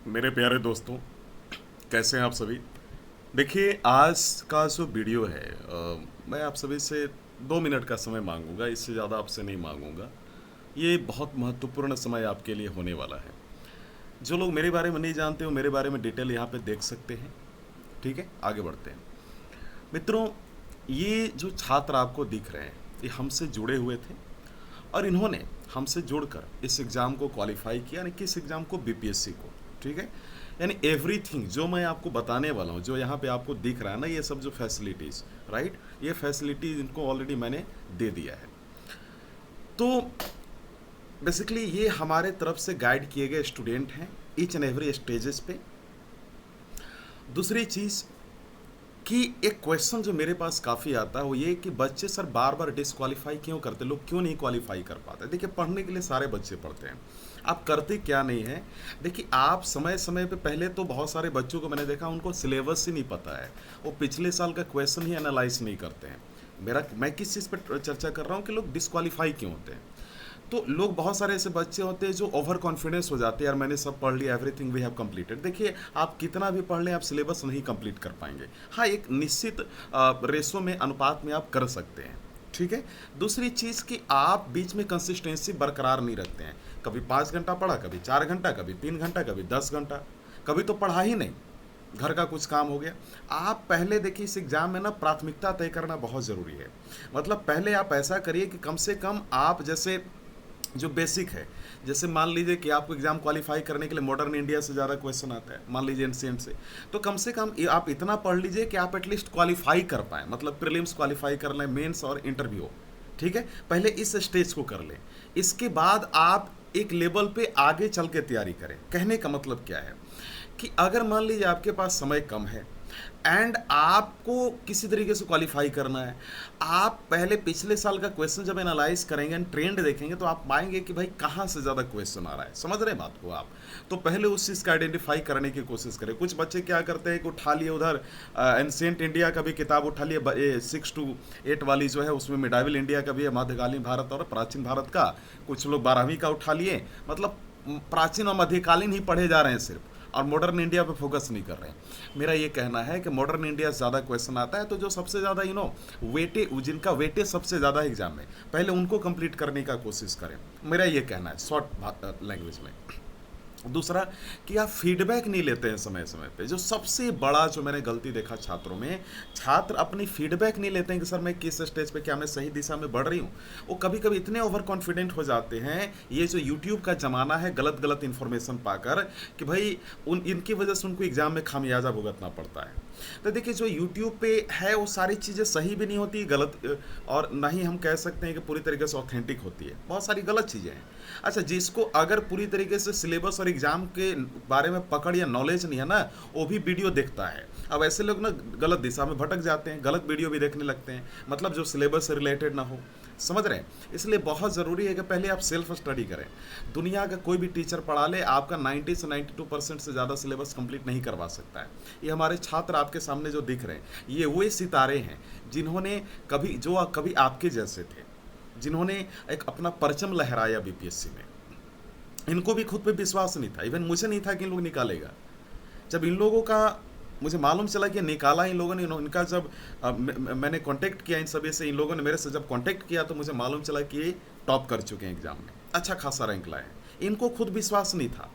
मेरे प्यारे दोस्तों, कैसे हैं आप सभी। देखिए, आज का जो वीडियो है मैं आप सभी से 2 मिनट का समय मांगूंगा, इससे ज़्यादा आपसे नहीं मांगूंगा। ये बहुत महत्वपूर्ण समय आपके लिए होने वाला है। जो लोग मेरे बारे में नहीं जानते वो मेरे बारे में डिटेल यहाँ पे देख सकते हैं। ठीक है, आगे बढ़ते हैं। मित्रों, ये जो छात्र आपको दिख रहे हैं ये हमसे जुड़े हुए थे और इन्होंने हमसे जुड़कर इस एग्ज़ाम को क्वालिफाई किया, यानी कि इस एग्ज़ाम को, बीपीएससी को। ठीक है, यानी एवरीथिंग जो मैं आपको बताने वाला हूँ, जो यहाँ पे आपको दिख रहा है ना, ये सब जो फैसिलिटीज़, राइट, ये फैसिलिटीज़ इनको ऑलरेडी मैंने दे दिया है। तो बेसिकली ये हमारे तरफ से गाइड किए गए स्टूडेंट हैं ईच एंड एवरी स्टेजेस पे। दूसरी चीज़ कि एक क्वेश्चन जो मेरे पास काफ़ी आता है वो ये कि बच्चे सर बार बार डिसक्वालीफाई क्यों करते, लोग क्यों नहीं क्वालिफाई कर पाते। देखिए, पढ़ने के लिए सारे बच्चे पढ़ते हैं, आप करते क्या नहीं है। देखिए, आप समय समय पे, पहले तो बहुत सारे बच्चों को मैंने देखा उनको सिलेबस ही नहीं पता है, वो पिछले साल का क्वेश्चन ही एनालाइज नहीं करते हैं। मैं किस चीज़ पर चर्चा कर रहा हूँ कि लोग डिसक्वालीफाई क्यों होते हैं। तो लोग, बहुत सारे ऐसे बच्चे होते हैं जो ओवर कॉन्फिडेंस हो जाते हैं, यार मैंने सब पढ़ लिया, एवरीथिंग वी हैव कंप्लीटेड। देखिए, आप कितना भी पढ़ लें, आप सिलेबस नहीं कंप्लीट कर पाएंगे। हाँ, एक निश्चित रेशो में, अनुपात में आप कर सकते हैं। ठीक है। दूसरी चीज़ कि आप बीच में कंसिस्टेंसी बरकरार नहीं रखते हैं। कभी 5 घंटा पढ़ा, कभी 4 घंटा, कभी 3 घंटा, कभी 10 घंटा, कभी तो पढ़ा ही नहीं, घर का कुछ काम हो गया। आप पहले देखिए, इस एग्ज़ाम में ना प्राथमिकता तय करना बहुत ज़रूरी है। मतलब पहले आप ऐसा करिए कि कम से कम आप, जैसे जो बेसिक है, जैसे मान लीजिए कि आपको एग्जाम क्वालिफाई करने के लिए मॉडर्न इंडिया से ज़्यादा क्वेश्चन आता है, मान लीजिए एनसीएंट से, तो कम से कम आप इतना पढ़ लीजिए कि आप एटलीस्ट क्वालिफाई कर पाएँ, मतलब प्रीलिम्स क्वालिफाई कर लें, मेंस और इंटरव्यू। ठीक है, पहले इस स्टेज को कर लें, इसके बाद आप एक लेवल पे आगे चल के तैयारी करें। कहने का मतलब क्या है कि अगर मान लीजिए आपके पास समय कम है एंड आपको किसी तरीके से क्वालिफाई करना है, आप पहले पिछले साल का क्वेश्चन जब एनालाइज करेंगे एंड ट्रेंड देखेंगे तो आप पाएंगे कि भाई कहाँ से ज़्यादा क्वेश्चन आ रहा है। समझ रहे हैं बात को आप। तो पहले उस चीज़ का आइडेंटिफाई करने की कोशिश करें। कुछ बच्चे क्या करते हैं कि उठा लिए उधर एंशिएंट इंडिया का भी किताब उठा लिए, 6 to 8 वाली जो है, उसमें मिडाइवल इंडिया का भी है, मध्यकालीन भारत और प्राचीन भारत का। कुछ लोग 12वीं का उठा लिए, मतलब प्राचीन और मध्यकालीन ही पढ़े जा रहे हैं सिर्फ, और मॉडर्न इंडिया पे फोकस नहीं कर रहे हैं। मेरा ये कहना है कि मॉडर्न इंडिया से ज़्यादा क्वेश्चन आता है, तो जो सबसे ज़्यादा वेटे, जिनका वेटे सबसे ज़्यादा एग्जाम में, पहले उनको कंप्लीट करने का कोशिश करें। मेरा ये कहना है शॉर्ट लैंग्वेज में। दूसरा कि आप फीडबैक नहीं लेते हैं समय समय पे। जो सबसे बड़ा जो मैंने गलती देखा छात्रों में, छात्र अपनी फीडबैक नहीं लेते हैं कि सर मैं किस स्टेज पे, क्या मैं सही दिशा में बढ़ रही हूँ। वो कभी कभी इतने ओवर कॉन्फिडेंट हो जाते हैं, ये जो यूट्यूब का ज़माना है, गलत गलत इन्फॉर्मेशन पाकर, कि भाई इनकी वजह से उनको एग्ज़ाम में खामियाजा भुगतना पड़ता है। तो देखिए, जो यूट्यूब पे है वो सारी चीज़ें सही भी नहीं होती, गलत, और ना ही हम कह सकते हैं कि पूरी तरीके से ऑथेंटिक होती है, बहुत सारी गलत चीज़ें हैं। अच्छा, जिसको अगर पूरी तरीके से सिलेबस और एग्ज़ाम के बारे में पकड़ या नॉलेज नहीं है ना, वो भी वीडियो देखता है। अब ऐसे लोग ना गलत दिशा में भटक जाते हैं, गलत वीडियो भी देखने लगते हैं, मतलब जो सिलेबस से रिलेटेड ना हो। समझ रहे हैं। इसलिए बहुत ज़रूरी है कि पहले आप सेल्फ स्टडी करें। दुनिया का कोई भी टीचर पढ़ा ले, आपका 90 से 92% से ज़्यादा सिलेबस कंप्लीट नहीं करवा सकता है। ये हमारे छात्र आपके सामने जो दिख रहे हैं, ये वो सितारे हैं जिन्होंने कभी आपके जैसे थे, जिन्होंने एक अपना परचम लहराया बीपीएससी में। इनको भी खुद पे विश्वास नहीं था, इवन मुझे नहीं था कि इन लोग निकालेगा। जब इन लोगों का मुझे मालूम चला कि निकाला इन लोगों ने, इनका जब मैंने कांटेक्ट किया इन सभी से, इन लोगों ने मेरे से जब कांटेक्ट किया, तो मुझे मालूम चला कि ये टॉप कर चुके हैं एग्जाम में, अच्छा खासा रैंक लाए हैं। इनको खुद विश्वास नहीं था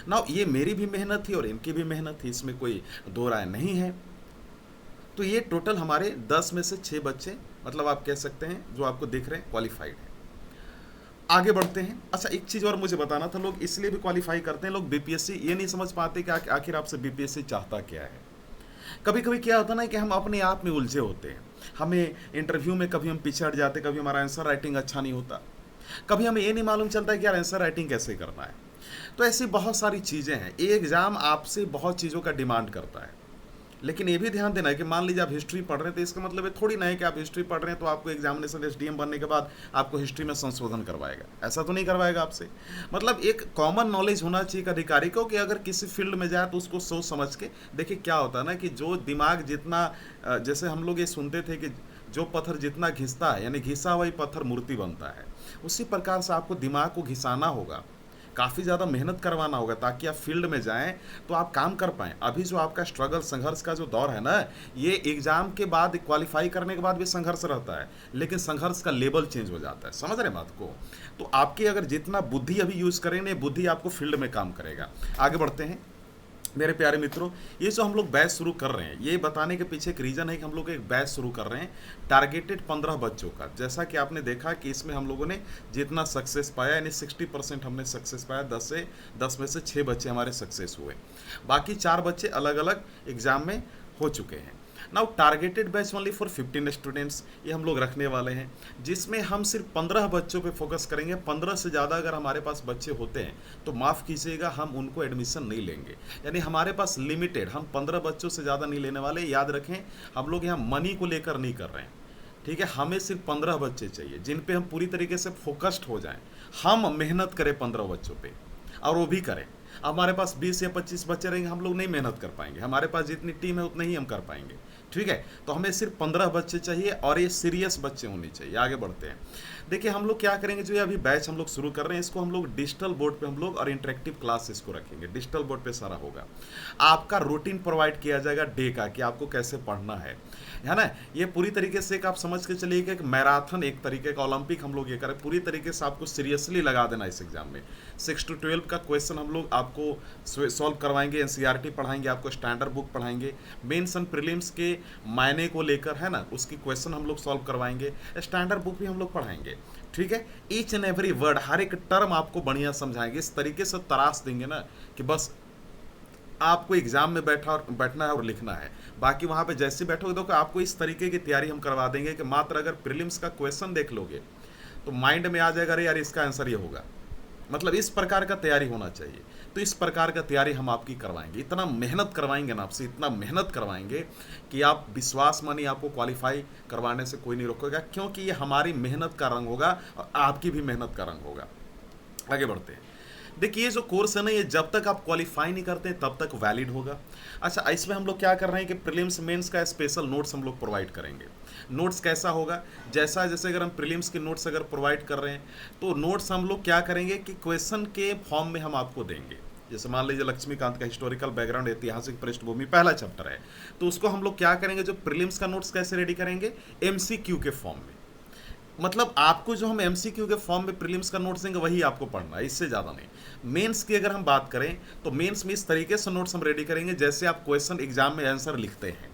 ना। ये मेरी भी मेहनत थी और इनकी भी मेहनत थी, इसमें कोई दो राय नहीं है। तो ये टोटल हमारे 10 में से 6 बच्चे, मतलब आप कह सकते हैं, जो आपको दिख रहे हैं, क्वालिफाइड हैं। आगे बढ़ते हैं। अच्छा, एक चीज़ और मुझे बताना था, लोग इसलिए भी क्वालिफाई करते हैं, लोग बीपीएससी ये नहीं समझ पाते कि आखिर आपसे बीपीएससी चाहता क्या है। कभी कभी क्या होता है ना कि हम अपने आप में उलझे होते हैं। हमें इंटरव्यू में कभी हम पिछड़ जाते, कभी हमारा आंसर राइटिंग अच्छा नहीं होता, कभी हमें ये नहीं मालूम चलता कि यार आंसर राइटिंग कैसे करना है। तो ऐसी बहुत सारी चीज़ें हैं। ये एग्ज़ाम आपसे बहुत चीज़ों का डिमांड करता है। लेकिन ये भी ध्यान देना है कि मान लीजिए आप हिस्ट्री पढ़ रहे हैं, तो इसका मतलब ये थोड़ी ना है कि आप हिस्ट्री पढ़ रहे हैं तो आपको एग्जामिनेशन एसडीएम बनने के बाद आपको हिस्ट्री में संशोधन करवाएगा। ऐसा तो नहीं करवाएगा आपसे। मतलब एक कॉमन नॉलेज होना चाहिए एक अधिकारी को, कि अगर किसी फील्ड में जाए तो उसको सोच समझ के। देखिए, क्या होता है ना कि जो दिमाग जितना, जैसे हम लोग ये सुनते थे कि जो पत्थर जितना घिसता है, यानी घिसा हुआ ही पत्थर मूर्ति बनता है, उसी प्रकार से आपको दिमाग को घिसाना होगा काफ़ी ज़्यादा मेहनत करवाना होगा ताकि आप फील्ड में जाएं तो आप काम कर पाएं। अभी जो आपका स्ट्रगल संघर्ष का जो दौर है ना, ये एग्ज़ाम के बाद क्वालिफाई करने के बाद भी संघर्ष रहता है, लेकिन संघर्ष का लेवल चेंज हो जाता है। समझ रहे हैं बात को? तो आपकी अगर जितना बुद्धि अभी यूज़ करेंगे, बुद्धि आपको फील्ड में काम करेगा। आगे बढ़ते हैं मेरे प्यारे मित्रों। ये जो हम लोग बैच शुरू कर रहे हैं, ये बताने के पीछे एक रीज़न है कि हम लोग एक बैच शुरू कर रहे हैं टारगेटेड 15 बच्चों का। जैसा कि आपने देखा कि इसमें हम लोगों ने जितना सक्सेस पाया, यानी 60% हमने सक्सेस पाया, 10 में से 6 बच्चे हमारे सक्सेस हुए, बाकी 4 बच्चे अलग अलग एग्ज़ाम में हो चुके हैं। Now targeted batch only for 15 students, ये हम लोग रखने वाले हैं, जिसमें हम सिर्फ 15 बच्चों पे फोकस करेंगे। 15 से ज़्यादा अगर हमारे पास बच्चे होते हैं तो माफ़ कीजिएगा, हम उनको एडमिशन नहीं लेंगे। यानी हमारे पास लिमिटेड, हम 15 बच्चों से ज़्यादा नहीं लेने वाले। याद रखें, हम लोग यहाँ मनी को लेकर नहीं कर रहे हैं, ठीक है। हमें सिर्फ 15 बच्चे चाहिए जिन पे हम पूरी तरीके से फोकस्ड हो जाएं। हम मेहनत करें 15 बच्चों पे, और वो भी करें। हमारे पास 20 या 25 बच्चे रहेंगे, हम लोग नहीं मेहनत कर पाएंगे। हमारे पास जितनी टीम है उतने ही हम कर पाएंगे, ठीक है। तो हमें सिर्फ 15 बच्चे चाहिए और ये सीरियस बच्चे होने चाहिए। आगे बढ़ते हैं। देखिए हम लोग क्या करेंगे, जो ये अभी बैच हम लोग शुरू कर रहे हैं, इसको हम लोग डिजिटल बोर्ड पे हम लोग और इंटरेक्टिव क्लास इसको रखेंगे। डिजिटल बोर्ड पे सारा होगा, आपका रूटीन प्रोवाइड किया जाएगा डे का कि आपको कैसे पढ़ना है ना। ये पूरी तरीके से एक आप समझ के चलिए कि एक मैराथन, एक तरीके का ओलंपिक हम लोग ये करें। पूरी तरीके से आपको सीरियसली लगा देना इस एग्जाम में। 6 to 12 का क्वेश्चन हम लोग आपको सॉल्व करवाएंगे, एनसीईआरटी पढ़ाएंगे, आपको स्टैंडर्ड बुक पढ़ाएंगे, मेंस एंड प्रीलिम्स के मायने को लेकर, है ना, उसकी क्वेश्चन हम लोग सॉल्व करवाएंगे, स्टैंडर्ड बुक भी हम लोग पढ़ाएंगे, ठीक है। ईच एंड एवरी वर्ड, हर एक टर्म आपको बढ़िया समझाएंगे। इस तरीके से तराश देंगे ना कि बस आपको एग्जाम में बैठना है और लिखना है। बाकी वहाँ पे जैसे बैठोगे तो आपको इस तरीके की तैयारी हम करवा देंगे कि मात्र अगर प्रीलिम्स का क्वेश्चन देख लोगे तो माइंड में आ जाएगा, अरे यार इसका आंसर ये होगा। मतलब इस प्रकार का तैयारी होना चाहिए। तो इस प्रकार का तैयारी हम आपकी करवाएंगे। इतना मेहनत करवाएंगे ना आपसे, इतना मेहनत करवाएंगे कि आप विश्वास मानिए, आपको क्वालिफाई करवाने से कोई नहीं रोकेगा, क्योंकि ये हमारी मेहनत का रंग होगा और आपकी भी मेहनत का रंग होगा। आगे बढ़ते हैं। देखिए ये जो कोर्स है ना, ये जब तक आप क्वालिफाई नहीं करते तब तक वैलिड होगा। अच्छा, इसमें हम लोग क्या कर रहे हैं कि प्रीलिम्स मेंस का स्पेशल नोट्स हम लोग प्रोवाइड करेंगे। नोट्स कैसा होगा, जैसे अगर हम प्रीलिम्स के नोट्स अगर प्रोवाइड कर रहे हैं तो नोट्स हम लोग क्या करेंगे कि क्वेश्चन के फॉर्म में हम आपको देंगे। जैसे मान लीजिए लक्ष्मीकांत का हिस्टोरिकल बैकग्राउंड, ऐतिहासिक पृष्ठभूमि पहला चैप्टर है, तो उसको हम लोग क्या करेंगे, जो प्रीलिम्स का नोट्स कैसे रेडी करेंगे, एमसीक्यू के फॉर्म में। मतलब आपको जो हम एमसीक्यू के फॉर्म में प्रीलिम्स का नोट्स देंगे वही आपको पढ़ना है, इससे ज़्यादा नहीं। मेंस की अगर हम बात करें तो मेंस में इस तरीके से नोट्स हम रेडी करेंगे जैसे आप क्वेश्चन एग्जाम में आंसर लिखते हैं,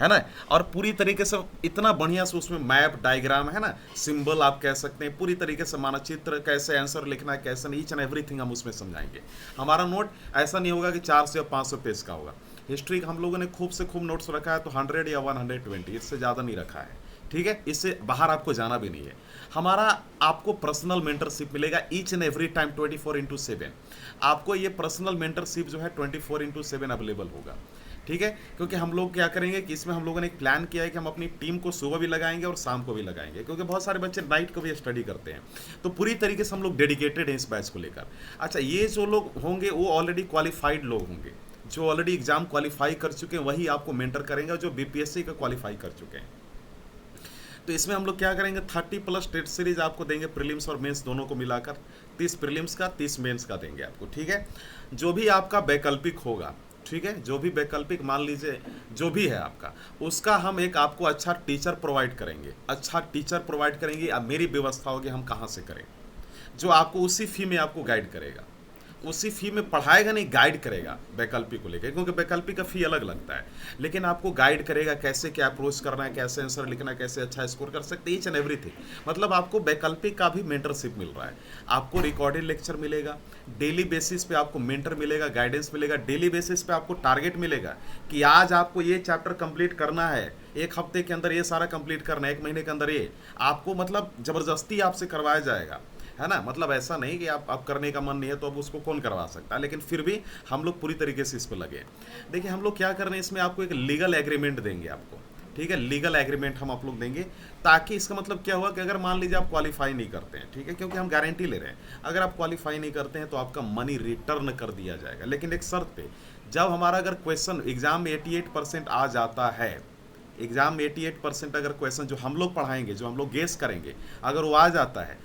है ना। और पूरी तरीके से इतना बढ़िया से उसमें मैप, डायग्राम, है ना, सिंबल आप कह सकते हैं, पूरी तरीके से मानचित्र, कैसे आंसर लिखना है, कैसे नहीं, ईच एंड एवरीथिंग हम उसमें समझाएंगे। हमारा नोट ऐसा नहीं होगा कि 400 या 500 पेज का होगा। हिस्ट्री हम लोगों ने खूब से खूब नोट्स रखा है तो 100 या 120, इससे ज़्यादा नहीं रखा है, ठीक है। इससे बाहर आपको जाना भी नहीं है। हमारा आपको पर्सनल मेंटरशिप मिलेगा ईच एंड एवरी टाइम 24/7। आपको ये पर्सनल मेंटरशिप जो है 24/7 अवेलेबल होगा, ठीक है। क्योंकि हम लोग क्या करेंगे कि इसमें हम लोगों ने एक प्लान किया है कि हम अपनी टीम को सुबह भी लगाएंगे और शाम को भी लगाएंगे, क्योंकि बहुत सारे बच्चे नाइट को भी स्टडी करते हैं। तो पूरी तरीके से हम लोग डेडिकेटेड हैं इस बैच को लेकर। अच्छा, ये जो लोग होंगे वो ऑलरेडी क्वालिफाइड लोग होंगे, जो ऑलरेडी एग्जाम क्वालिफाई कर चुके हैं वही आपको मेंटर करेंगे, जो बीपीएससी का क्वालिफाई कर चुके हैं। तो इसमें हम लोग क्या करेंगे, 30+ टेस्ट सीरीज आपको देंगे, प्रीलिम्स और मेंस दोनों को मिलाकर। 30 प्रीलिम्स का, 30 मेंस का देंगे आपको, ठीक है। जो भी आपका वैकल्पिक होगा, ठीक है, जो भी वैकल्पिक मान लीजिए जो भी है आपका, उसका हम एक आपको अच्छा टीचर प्रोवाइड करेंगे। अच्छा टीचर प्रोवाइड करेंगे, अब मेरी व्यवस्था होगी हम कहाँ से करें, जो आपको उसी फी में आपको गाइड करेगा, उसी फी में पढ़ाएगा नहीं, गाइड करेगा वैकल्पिक को लेकर, क्योंकि वैकल्पिक का फी अलग लगता है, लेकिन आपको गाइड करेगा कैसे क्या अप्रोच करना है, कैसे आंसर लिखना है, कैसे अच्छा स्कोर कर सकते हैं, ईच एंड एवरीथिंग। मतलब आपको वैकल्पिक का भी मेंटरशिप मिल रहा है। आपको रिकॉर्डेड लेक्चर मिलेगा, डेली बेसिस पे आपको मेंटर मिलेगा, गाइडेंस मिलेगा, डेली बेसिस पे आपको टारगेट मिलेगा कि आज आपको ये चैप्टर कंप्लीट करना है, 1 हफ्ते के अंदर ये सारा कंप्लीट करना है, 1 महीने के अंदर ये आपको, मतलब ज़बरदस्ती आपसे करवाया जाएगा, है ना। मतलब ऐसा नहीं कि आप करने का मन नहीं है तो अब उसको कौन करवा सकता है, लेकिन फिर भी हम लोग पूरी तरीके से इस पर लगे। देखिए हम लोग क्या कर रहे हैं, इसमें आपको एक लीगल एग्रीमेंट देंगे आपको, ठीक है। लीगल एग्रीमेंट हम आप लोग देंगे, ताकि इसका मतलब क्या हुआ कि अगर मान लीजिए आप क्वालिफाई नहीं करते हैं, ठीक है, क्योंकि हम गारंटी ले रहे हैं, अगर आप क्वालिफाई नहीं करते हैं तो आपका मनी रिटर्न कर दिया जाएगा, लेकिन एक शर्त पे, जब हमारा अगर क्वेश्चन एग्जाम में 88% आ जाता है, एग्जाम में 88% अगर क्वेश्चन जो हम लोग पढ़ाएंगे, जो हम लोग गेस करेंगे, अगर वो आ जाता है,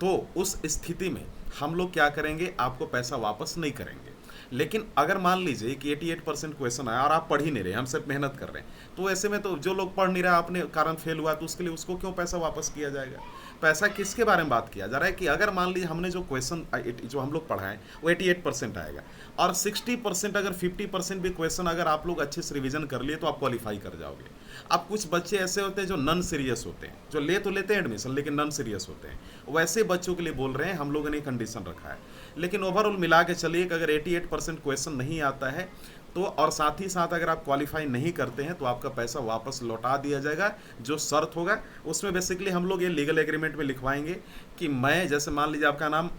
तो उस स्थिति में हम लोग क्या करेंगे, आपको पैसा वापस नहीं करेंगे। लेकिन अगर मान लीजिए कि 88% क्वेश्चन आया और आप पढ़ ही नहीं रहे, हम सिर्फ मेहनत कर रहे हैं, तो ऐसे में तो जो लोग पढ़ नहीं रहा अपने कारण फेल हुआ, तो उसके लिए उसको क्यों पैसा वापस किया जाएगा। पैसा किसके बारे में बात किया जा रहा है कि अगर मान लीजिए हमने जो क्वेश्चन जो हम लोग पढ़ाएं वो 88% आएगा, और 60% अगर 50% भी क्वेश्चन अगर आप लोग अच्छे से रिवीजन कर लिए तो आप क्वालिफाई कर जाओगे। अब कुछ बच्चे ऐसे होते हैं जो नॉन सीरियस होते हैं, जो ले तो लेते हैं एडमिशन लेकिन नॉन सीरियस होते हैं, वैसे बच्चों के लिए बोल रहे हैं हम लोगों ने कंडीशन रखा है। लेकिन ओवरऑल मिला के चलिए कि अगर 88% क्वेश्चन नहीं आता है तो, और साथ ही साथ अगर आप क्वालिफाई नहीं करते हैं तो आपका पैसा वापस लौटा दिया जाएगा। जो शर्त होगा उसमें बेसिकली हम लोग ये लीगल एग्रीमेंट में लिखवाएंगे कि मैं, जैसे मान लीजिए आपका नाम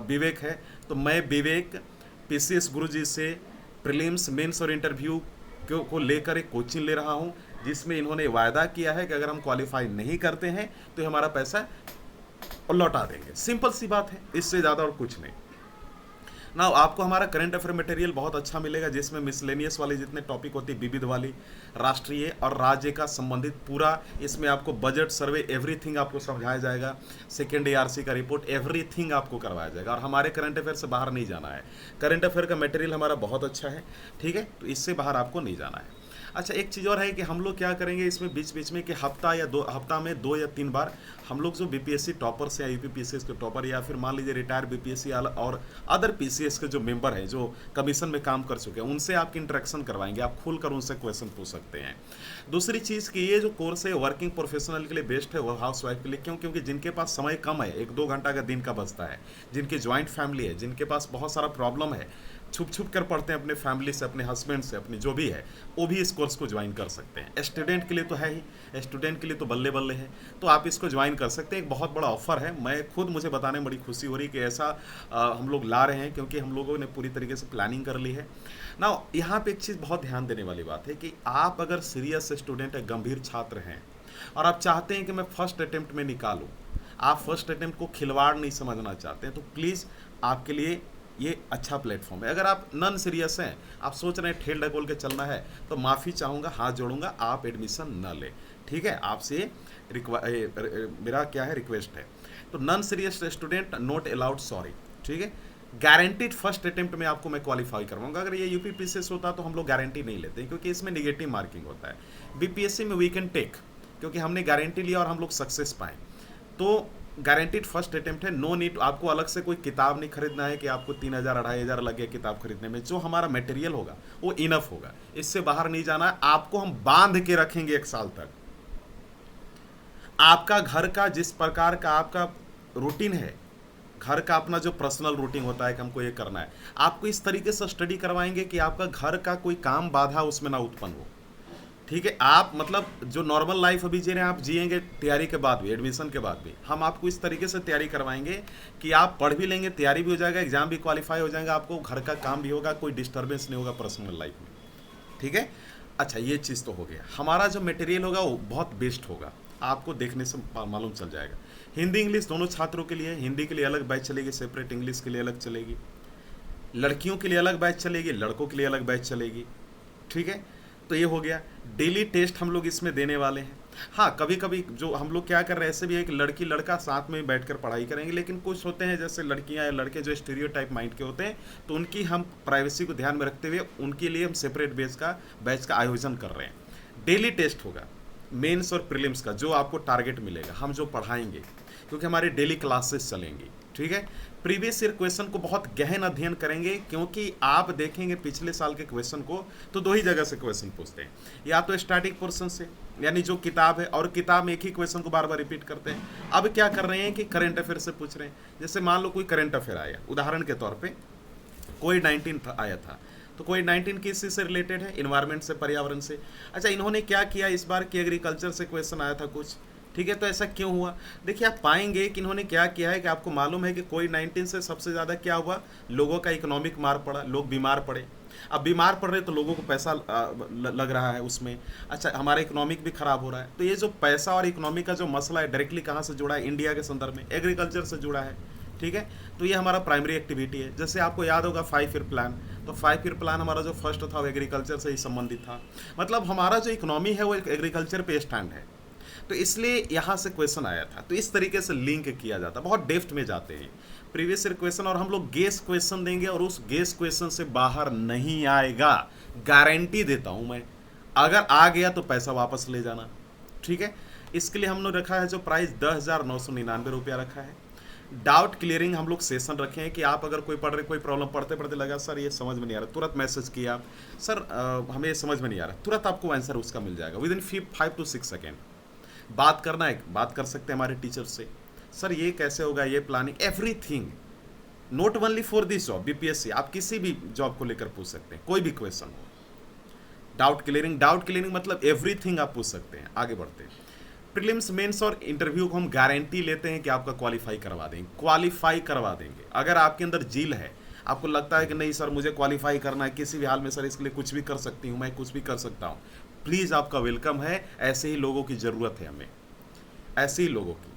विवेक है, तो मैं विवेक पीसीएस गुरुजी से प्रीलिम्स, मेंस और इंटरव्यू को लेकर एक कोचिंग ले रहा हूं, जिसमें इन्होंने वायदा किया है कि अगर हम क्वालिफाई नहीं करते हैं तो हमारा पैसा लौटा देंगे। सिंपल सी बात है, इससे ज़्यादा और कुछ नहीं ना। आपको हमारा करंट अफेयर मटेरियल बहुत अच्छा मिलेगा, जिसमें मिसलेनियस वाले जितने टॉपिक होती है, विविध वाली, राष्ट्रीय और राज्य का संबंधित पूरा, इसमें आपको बजट सर्वे एवरीथिंग आपको समझाया जाएगा, सेकेंड एआरसी का रिपोर्ट एवरीथिंग आपको करवाया जाएगा। और हमारे करंट अफेयर से बाहर नहीं जाना है, करंट अफेयर का मटेरियल हमारा बहुत अच्छा है, ठीक है, तो इससे बाहर आपको नहीं जाना है। अच्छा, एक चीज़ और है कि हम लोग क्या करेंगे इसमें बीच बीच में कि हफ्ता में 2 या 3 बार हम लोग जो बीपीएससी टॉपर्स या यूपीपीसीएस के टॉपर, या फिर मान लीजिए रिटायर बीपीएससी और अदर पीसीएस के जो मेंबर हैं जो कमीशन में काम कर चुके हैं, उनसे आपकी इंटरेक्शन करवाएंगे, आप खुलकर उनसे क्वेश्चन पूछ सकते हैं। दूसरी चीज़ कि ये जो कोर्स है वर्किंग प्रोफेशनल के लिए बेस्ट है, वो हाउस वाइफ के लिए, क्यों? क्योंकि जिनके पास समय कम है, 1-2 घंटा का दिन का बचता है, जिनकी ज्वाइंट फैमिली है, जिनके पास बहुत सारा प्रॉब्लम है, छुप छुप कर पढ़ते हैं अपने फैमिली से, अपने हस्बैंड से, अपनी जो भी है, वो भी इस कोर्स को ज्वाइन कर सकते हैं। स्टूडेंट के लिए तो है ही, स्टूडेंट के लिए तो बल्ले बल्ले है, तो आप इसको ज्वाइन कर सकते हैं। एक बहुत बड़ा ऑफर है, मैं खुद, मुझे बताने में बड़ी खुशी हो रही कि ऐसा हम लोग ला रहे हैं, क्योंकि हम लोगों ने पूरी तरीके से प्लानिंग कर ली है ना। यहाँ पे एक चीज़ बहुत ध्यान देने वाली बात है कि आप अगर सीरियस स्टूडेंट है, गंभीर छात्र हैं, और आप चाहते हैं कि मैं फर्स्ट अटेम्प्ट में निकालूँ, आप फर्स्ट अटेम्प्ट को खिलवाड़ नहीं समझना चाहते हैं, तो प्लीज़ आपके लिए ये अच्छा प्लेटफॉर्म है। अगर आप नॉन सीरियस हैं, आप सोच रहे हैं ठेल ढकोल के चलना है, तो माफ़ी चाहूँगा, हाथ जोड़ूंगा, आप एडमिशन न लें, ठीक है। आपसे मेरा क्या है, रिक्वेस्ट है। तो non serious student not allowed, sorry, ठीक है। गारंटीड फर्स्ट अटेम्प्ट में आपको मैं क्वालिफाई करवाऊंगा। अगर ये यूपीपीसीएस होता तो हम लोग गारंटी नहीं लेते, क्योंकि इसमें निगेटिव मार्किंग होता है। बीपीएससी में वी कैन टेक, क्योंकि हमने गारंटी लिया और हम लोग सक्सेस पाए, तो गारंटीड फर्स्ट अटेम्प्ट है। नो नीड, आपको अलग से कोई किताब नहीं खरीदना है कि आपको 3000-2500 लगे किताब खरीदने में। जो हमारा मटेरियल होगा वो इनफ होगा, इससे बाहर नहीं जाना है। आपको हम बांध के रखेंगे 1 साल तक। आपका घर का जिस प्रकार का आपका रूटीन है, घर का अपना जो पर्सनल रूटीन होता है कि हमको ये करना है, आपको इस तरीके से स्टडी करवाएंगे कि आपका घर का कोई काम बाधा उसमें ना उत्पन्न हो, ठीक है। आप मतलब जो नॉर्मल लाइफ अभी जी रहे हैं, आप जिएंगे तैयारी के बाद भी, एडमिशन के बाद भी। हम आपको इस तरीके से तैयारी करवाएंगे कि आप पढ़ भी लेंगे, तैयारी भी हो जाएगा, एग्जाम भी क्वालिफाई हो जाएगा, आपको घर का काम भी होगा, कोई डिस्टर्बेंस नहीं होगा पर्सनल लाइफ में, ठीक है। अच्छा, ये चीज़ तो हो गया। हमारा जो मटेरियल होगा वो बहुत बेस्ट होगा, आपको देखने से मालूम चल जाएगा। हिंदी इंग्लिश दोनों छात्रों के लिए, हिंदी के लिए अलग बैच चलेगी सेपरेट, इंग्लिश के लिए अलग चलेगी, लड़कियों के लिए अलग बैच चलेगी, लड़कों के लिए अलग बैच चलेगी, ठीक है। तो ये हो गया। डेली टेस्ट हम लोग इसमें देने वाले हैं। हाँ, कभी कभी जो हम लोग क्या कर रहे हैं, ऐसे भी है कि लड़की लड़का साथ में बैठकर पढ़ाई करेंगे, लेकिन कुछ होते हैं जैसे लड़कियां या लड़के जो स्टीरियोटाइप माइंड के होते हैं, तो उनकी हम प्राइवेसी को ध्यान में रखते हुए उनके लिए हम सेपरेट बैच का आयोजन कर रहे हैं। डेली टेस्ट होगा मेंस और प्रीलिम्स का, जो आपको टारगेट मिलेगा, हम जो पढ़ाएंगे, क्योंकि हमारी डेली क्लासेस चलेंगी, ठीक है। प्रीवियस ईयर क्वेश्चन को बहुत गहन अध्ययन करेंगे, क्योंकि आप देखेंगे पिछले साल के क्वेश्चन को तो 2 ही जगह से क्वेश्चन पूछते हैं, या तो स्टैटिक पोर्शन से, यानी जो किताब है, और किताब में एक ही क्वेश्चन को बार बार रिपीट करते हैं। अब क्या कर रहे हैं कि करंट अफेयर से पूछ रहे हैं। जैसे मान लो कोई करंट अफेयर आया, उदाहरण के तौर पर कोविड-19 आया था, तो कोविड-19 किस से रिलेटेड है, इन्वायरमेंट से, पर्यावरण से। अच्छा, इन्होंने क्या किया इस बार कि एग्रीकल्चर से क्वेश्चन आया था कुछ, ठीक है। तो ऐसा क्यों हुआ? देखिए, आप पाएंगे कि इन्होंने क्या किया है कि आपको मालूम है कि कोविड-19 से सबसे ज़्यादा क्या हुआ, लोगों का इकोनॉमिक मार पड़ा, लोग बीमार पड़े। अब बीमार पड़ रहे तो लोगों को पैसा लग रहा है उसमें। अच्छा, हमारा इकोनॉमिक भी खराब हो रहा है। तो ये जो पैसा और इकोनॉमिक का जो मसला है, डायरेक्टली कहाँ से जुड़ा है, इंडिया के संदर्भ में एग्रीकल्चर से जुड़ा है, ठीक है। तो ये हमारा प्राइमरी एक्टिविटी है। जैसे आपको याद होगा 5 ईयर प्लान, तो 5 ईयर प्लान हमारा जो फर्स्ट था वो एग्रीकल्चर से ही संबंधित था। मतलब हमारा जो इकोनॉमी है वो एग्रीकल्चर पे स्टैंड है। तो इसलिए यहाँ से क्वेश्चन आया था। तो इस तरीके से लिंक किया जाता, बहुत डेप्थ में जाते हैं प्रीवियस ईयर क्वेश्चन, और हम लोग गेस क्वेश्चन देंगे और उस गेस क्वेश्चन से बाहर नहीं आएगा, गारंटी देता हूं मैं। अगर आ गया तो पैसा वापस ले जाना, ठीक है। इसके लिए हमने रखा है जो प्राइस 10,999 रुपया रखा है। डाउट क्लियरिंग हम लोग सेशन रखे हैं कि आप अगर कोई पढ़ रहे, कोई प्रॉब्लम पढ़ते पढ़ते लगा सर ये समझ में नहीं आ रहा, तुरंत मैसेज किया सर हमें ये समझ में नहीं आ रहा, तुरंत आपको आंसर उसका मिल जाएगा विद इन 5 to 6 सेकेंड। बात करना है, बात कर सकते हैं हमारे टीचर से, सर ये कैसे होगा, ये planning, everything, not only for this job BPSC, आप किसी भी जॉब को लेकर पूछ सकते हैं, कोई भी क्वेश्चन हो। डाउट क्लियरिंग मतलब एवरीथिंग आप पूछ सकते हैं। आगे बढ़ते हैं, प्रीलिम्स मेंस और इंटरव्यू को हम गारंटी लेते हैं कि आपका क्वालिफाई करवा देंगे। अगर आपके अंदर जील है, आपको लगता है कि नहीं सर मुझे क्वालिफाई करना है किसी भी हाल में, सर इसके लिए कुछ भी कर सकती हूँ, मैं कुछ भी कर सकता हूँ, प्लीज़ आपका वेलकम है। ऐसे ही लोगों की ज़रूरत है हमें, ऐसे ही लोगों की।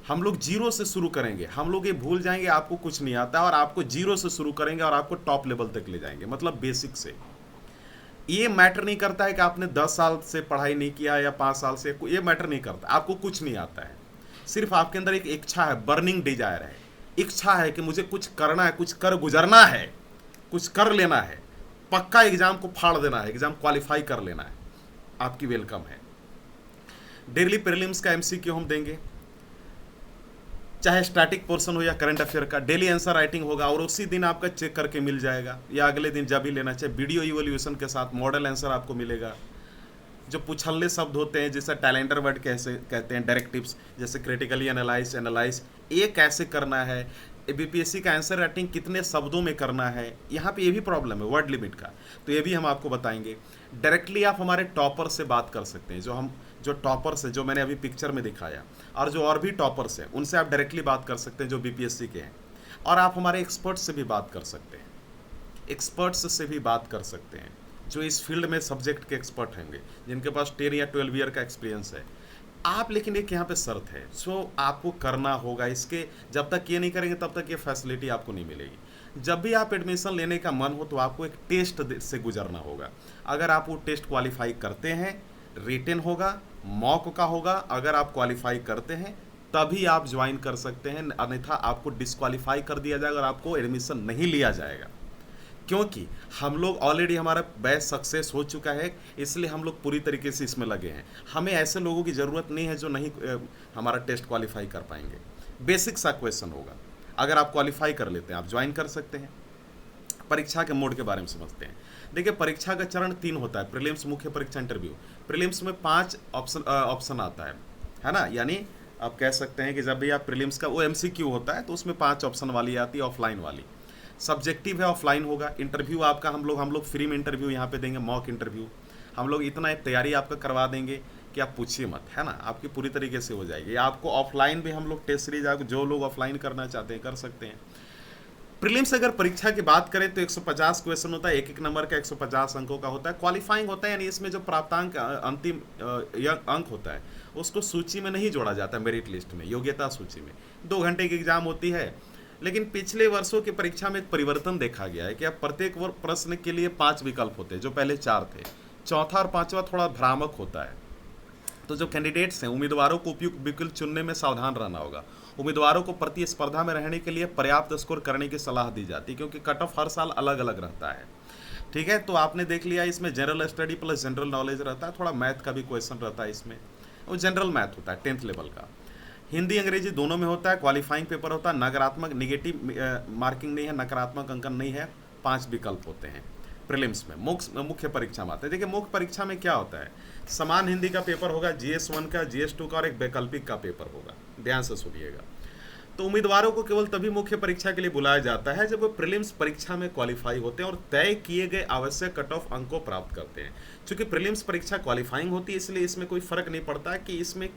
हम लोग जीरो से शुरू करेंगे, हम लोग ये भूल जाएंगे आपको कुछ नहीं आता, और आपको जीरो से शुरू करेंगे और आपको टॉप लेवल तक ले जाएंगे, मतलब बेसिक से। ये मैटर नहीं करता है कि आपने 10 साल से पढ़ाई नहीं किया या 5 साल से, ये मैटर नहीं करता, आपको कुछ नहीं आता है, सिर्फ आपके अंदर एक इच्छा है, बर्निंग डिजायर है, इच्छा है कि मुझे कुछ करना है, कुछ कर गुजरना है, कुछ कर लेना है, पक्का एग्जाम को फाड़ देना है, एग्जाम क्वालिफाई कर लेना है, आपकी वेलकम है। डेली प्रीलिम्स का एमसीक्यू हम देंगे, चाहे स्टैटिक पोर्शन हो या करंट अफेयर का, डेली आंसर राइटिंग होगा और उसी दिन आपका चेक करके मिल जाएगा, या अगले दिन जब भी लेना चाहिए, वीडियो इवोल्यूशन के साथ मॉडल आंसर आपको मिलेगा। जो पुछल्ले शब्द होते हैं जैसे टैलेंटर वर्ड कैसे कहते हैं, डायरेक्टिव्स जैसे क्रिटिकली एनालाइज, ये कैसे करना है, बीपीएससी का आंसर राइटिंग कितने शब्दों में करना है, यहाँ पे ये भी प्रॉब्लम है वर्ड लिमिट का, तो ये भी हम आपको बताएंगे। डायरेक्टली आप हमारे टॉपर से बात कर सकते हैं, जो टॉपर्स है, जो मैंने अभी पिक्चर में दिखाया, और भी टॉपर्स हैं उनसे आप डायरेक्टली बात कर सकते हैं जो बीपीएससी के हैं, और आप हमारे एक्सपर्ट से भी बात कर सकते हैं, जो इस फील्ड में सब्जेक्ट के एक्सपर्ट होंगे, जिनके पास 10 या 12 ईयर का एक्सपीरियंस है आप। लेकिन एक यहाँ पे शर्त है, आपको करना होगा इसके, जब तक ये नहीं करेंगे तब तक ये फैसिलिटी आपको नहीं मिलेगी। जब भी आप एडमिशन लेने का मन हो तो आपको एक टेस्ट से गुजरना होगा। अगर आप वो टेस्ट क्वालिफाई करते हैं, रिटन होगा, मॉक का होगा, अगर आप क्वालिफाई करते हैं तभी आप ज्वाइन कर सकते हैं, अन्यथा आपको डिस्क्वालीफाई कर दिया जाएगा और आपको एडमिशन नहीं लिया जाएगा। क्योंकि हम लोग ऑलरेडी, हमारा बैच सक्सेस हो चुका है, इसलिए हम लोग पूरी तरीके से इसमें लगे हैं। हमें ऐसे लोगों की ज़रूरत नहीं है जो नहीं हमारा टेस्ट क्वालिफाई कर पाएंगे। बेसिक सा क्वेश्चन होगा, अगर आप क्वालिफाई कर लेते हैं आप ज्वाइन कर सकते हैं। परीक्षा के मोड के बारे में समझते हैं। देखिए, परीक्षा का चरण 3 होता है, प्रीलिम्स, मुख्य परीक्षा, इंटरव्यू। प्रीलिम्स में 5 ऑप्शन आता है ना, यानी आप कह सकते हैं कि जब भी आप प्रीलिम्स का वो एमसीक्यू होता है तो उसमें 5 ऑप्शन वाली आती है, ऑफलाइन वाली। सब्जेक्टिव है, ऑफलाइन होगा। इंटरव्यू आपका हम लोग फ्री में इंटरव्यू यहाँ पे देंगे, मॉक इंटरव्यू। हम लोग इतना तैयारी आपका करवा देंगे कि आप पूछिए मत, है ना, आपकी पूरी तरीके से हो जाएगी। आपको ऑफलाइन भी हम लोग टेस्ट सीरीज, जो लोग ऑफलाइन करना चाहते हैं कर सकते हैं। प्रीलिम्स अगर परीक्षा की बात करें तो 150 क्वेश्चन होता है, एक नंबर का 150 अंकों का होता है। क्वालिफाइंग होता है, यानी इसमें जो प्राप्तांक अंतिम अंक होता है उसको सूची में नहीं जोड़ा जाता, मेरिट लिस्ट में, योग्यता सूची में। 2 घंटे की एग्जाम होती है। लेकिन पिछले वर्षों की परीक्षा में एक परिवर्तन देखा गया है कि अब प्रत्येक प्रश्न के लिए 5 विकल्प होते हैं, जो पहले 4 थे। चौथा और 5वां थोड़ा भ्रामक होता है, तो जो कैंडिडेट्स हैं, उम्मीदवारों को उपयुक्त विकल्प चुनने में सावधान रहना होगा। उम्मीदवारों को प्रतिस्पर्धा में रहने के लिए पर्याप्त स्कोर करने की सलाह दी जाती है, क्योंकि कट ऑफ हर साल अलग अलग रहता है। ठीक है, तो आपने देख लिया, इसमें general study plus general knowledge रहता है, थोड़ा मैथ का भी क्वेश्चन रहता है इसमें, वो जनरल मैथ होता है 10th लेवल का। हिंदी अंग्रेजी दोनों में होता है। क्वालिफाइंग पेपर होता है, नकारात्मक निगेटिव मार्किंग नहीं है, नकारात्मक अंकन नहीं है। 5 विकल्प होते हैं प्रीलिम्स में। मुख्य परीक्षा में आते हैं। देखिए, मुख्य परीक्षा में क्या होता है, समान हिंदी का पेपर होगा, GS1 का, GS2 का, और एक वैकल्पिक का पेपर होगा। ध्यान से सुनिएगा। तो उम्मीदवारों को केवल तभी मुख्य परीक्षा के लिए बुलाया जाता है जब वो प्रीलिम्स परीक्षा में क्वालिफाई होते हैं और तय किए गए आवश्यक कट ऑफ अंक को प्राप्त करते हैं। क्योंकि प्रीलिम्स परीक्षा क्वालिफाइंग होती है, इसलिए इसमें कोई फर्क नहीं पड़ता कि इसमें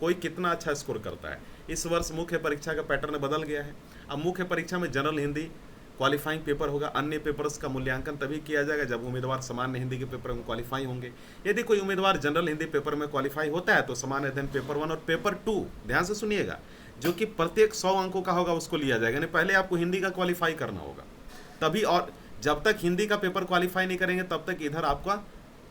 कोई कितना अच्छा स्कोर करता है। इस वर्ष मुख्य परीक्षा का पैटर्न बदल गया है। अब मुख्य परीक्षा में जनरल हिंदी क्वालिफाइंग पेपर होगा। अन्य पेपर्स का मूल्यांकन तभी किया जाएगा जब उम्मीदवार सामान्य हिंदी के पेपर में क्वालिफाई होंगे। यदि कोई उम्मीदवार जनरल हिंदी पेपर में क्वालिफाई होता है तो सामान्य अध्ययन पेपर 1 और पेपर 2, ध्यान से सुनिएगा, जो कि प्रत्येक 100 अंकों का होगा, उसको लिया जाएगा। यानी पहले आपको हिंदी का क्वालिफाई करना होगा तभी, और जब तक हिंदी का पेपर क्वालिफाई नहीं करेंगे तब तक इधर आपका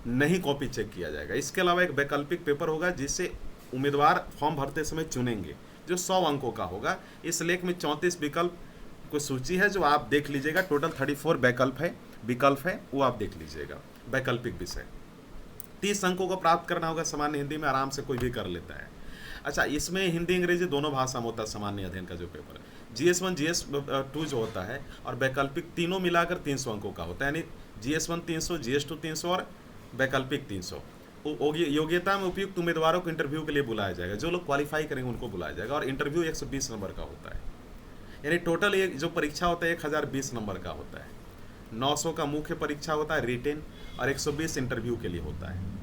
नहीं कॉपी चेक किया जाएगा। इसके अलावा एक वैकल्पिक पेपर होगा जिसे उम्मीदवार फॉर्म भरते समय चुनेंगे, जो 100 अंकों का होगा। इस लेख में 34 विकल्प को सूची है जो आप देख लीजिएगा। टोटल 34 विकल्प है वो आप देख लीजिएगा। वैकल्पिक विषय 30 अंकों को प्राप्त करना होगा। सामान्य हिंदी में आराम से कोई भी कर लेता है। अच्छा, इसमें हिंदी अंग्रेजी दोनों भाषा में होता है सामान्य अध्ययन का जो पेपर है। GS1 GS2 जो होता है और वैकल्पिक तीनों मिलाकर 300 अंकों का होता है, यानी GS1 300, GS2 300 और वैकल्पिक 300। योग्यता में उपयुक्त उम्मीदवारों को इंटरव्यू के लिए बुलाया जाएगा। जो लोग क्वालिफाई करेंगे उनको बुलाया जाएगा और इंटरव्यू 120 नंबर का होता है, यानी टोटल ये जो परीक्षा होता है 1020 नंबर का होता है। 900 का मुख्य परीक्षा होता है रिटेन और 120 इंटरव्यू के लिए होता है।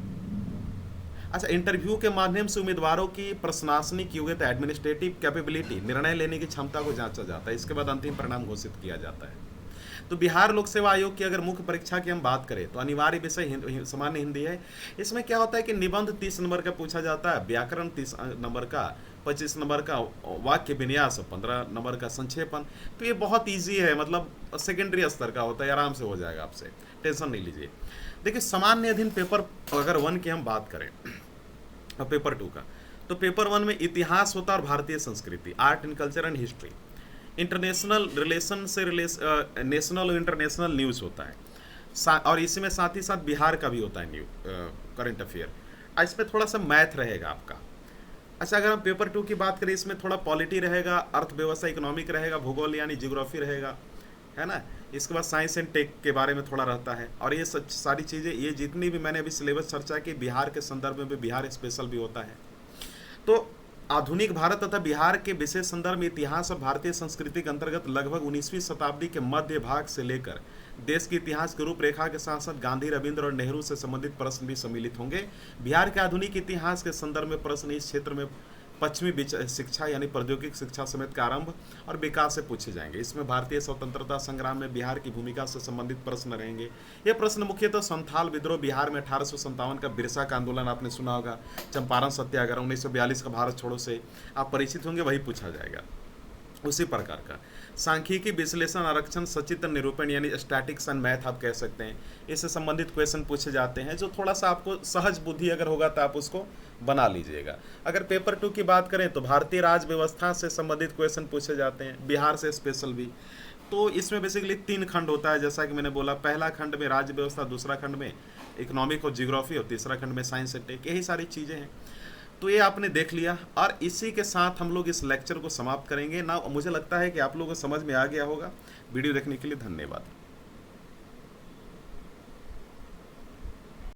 अच्छा, इंटरव्यू के माध्यम से उम्मीदवारों की प्रशासनिक योग्यता, एडमिनिस्ट्रेटिव कैपेबिलिटी, निर्णय लेने की क्षमता को जांचा जाता है। इसके बाद अंतिम परिणाम घोषित किया जाता है। तो बिहार लोक सेवा आयोग की अगर मुख्य परीक्षा की हम बात करें तो अनिवार्य विषय सामान्य हिंदी है। इसमें क्या होता है कि निबंध 30 नंबर का पूछा जाता है, व्याकरण 30 नंबर का, 25 नंबर का वाक्य विन्यास, 15 नंबर का संक्षेपण। तो ये बहुत ईजी है, मतलब सेकेंडरी स्तर का होता है, आराम से हो जाएगा, आपसे टेंशन नहीं लीजिए। देखिए, सामान्य अध्ययन पेपर अगर 1 की हम बात करें और पेपर 2 का, तो पेपर 1 में इतिहास होता है और भारतीय संस्कृति, art and culture and history. International relation से नेशनल और इंटरनेशनल न्यूज़ होता है और इसी में साथ ही साथ बिहार का भी होता है करंट अफेयर। इसमें थोड़ा सा मैथ रहेगा आपका। अच्छा, अगर हम पेपर 2 की बात करें, इसमें थोड़ा पॉलिटी रहेगा, अर्थव्यवस्था इकोनॉमिक रहेगा, भूगोल यानी जियोग्राफी रहेगा, है ना। इसके बाद साइंस एंड टेक के बारे में थोड़ा रहता है। और ये सारी चीज़ें, ये जितनी भी मैंने अभी सिलेबस चर्चा की, बिहार के संदर्भ में भी बिहार स्पेशल भी होता है। तो आधुनिक भारत तथा बिहार के विशेष संदर्भ में इतिहास और भारतीय संस्कृति के अंतर्गत लगभग 19वीं शताब्दी के मध्य भाग से लेकर देश के इतिहास की रूपरेखा के साथ साथ गांधी, रविंद्र और नेहरू से संबंधित प्रश्न भी सम्मिलित होंगे। बिहार के आधुनिक इतिहास के संदर्भ में प्रश्न इस क्षेत्र में पश्चिमी शिक्षा यानी प्रौद्योगिक शिक्षा समेत का आरंभ और विकास से पूछे जाएंगे। इसमें भारतीय स्वतंत्रता संग्राम में बिहार की भूमिका से संबंधित प्रश्न रहेंगे। ये प्रश्न मुख्यतः संथाल विद्रोह, बिहार में 1857 का बिरसा का आंदोलन आपने सुना होगा, चंपारण सत्याग्रह, 1942 का भारत छोड़ो से आप परिचित होंगे, वही पूछा जाएगा। उसी प्रकार का सांख्यिकी, विश्लेषण, आरक्षण, सचित्र निरूपण यानी स्टैटिक्स एंड मैथ आप कह सकते हैं, इससे संबंधित क्वेश्चन पूछे जाते हैं, जो थोड़ा सा आपको सहज बुद्धि अगर होगा तो आप उसको बना लीजिएगा। अगर पेपर 2 की बात करें तो भारतीय राज व्यवस्था से संबंधित क्वेश्चन पूछे जाते हैं, बिहार से स्पेशल भी। तो इसमें बेसिकली 3 खंड होता है, जैसा कि मैंने बोला, पहला खंड में राज्य व्यवस्था, दूसरा खंड में इकोनॉमिक और जियोग्राफी और तीसरा खंड में साइंस एंड टेक। यही सारी चीज़ें हैं। तो ये आपने देख लिया और इसी के साथ हम लोग इस लेक्चर को समाप्त करेंगे ना। मुझे लगता है कि आप लोगों को समझ में आ गया होगा। वीडियो देखने के लिए धन्यवाद।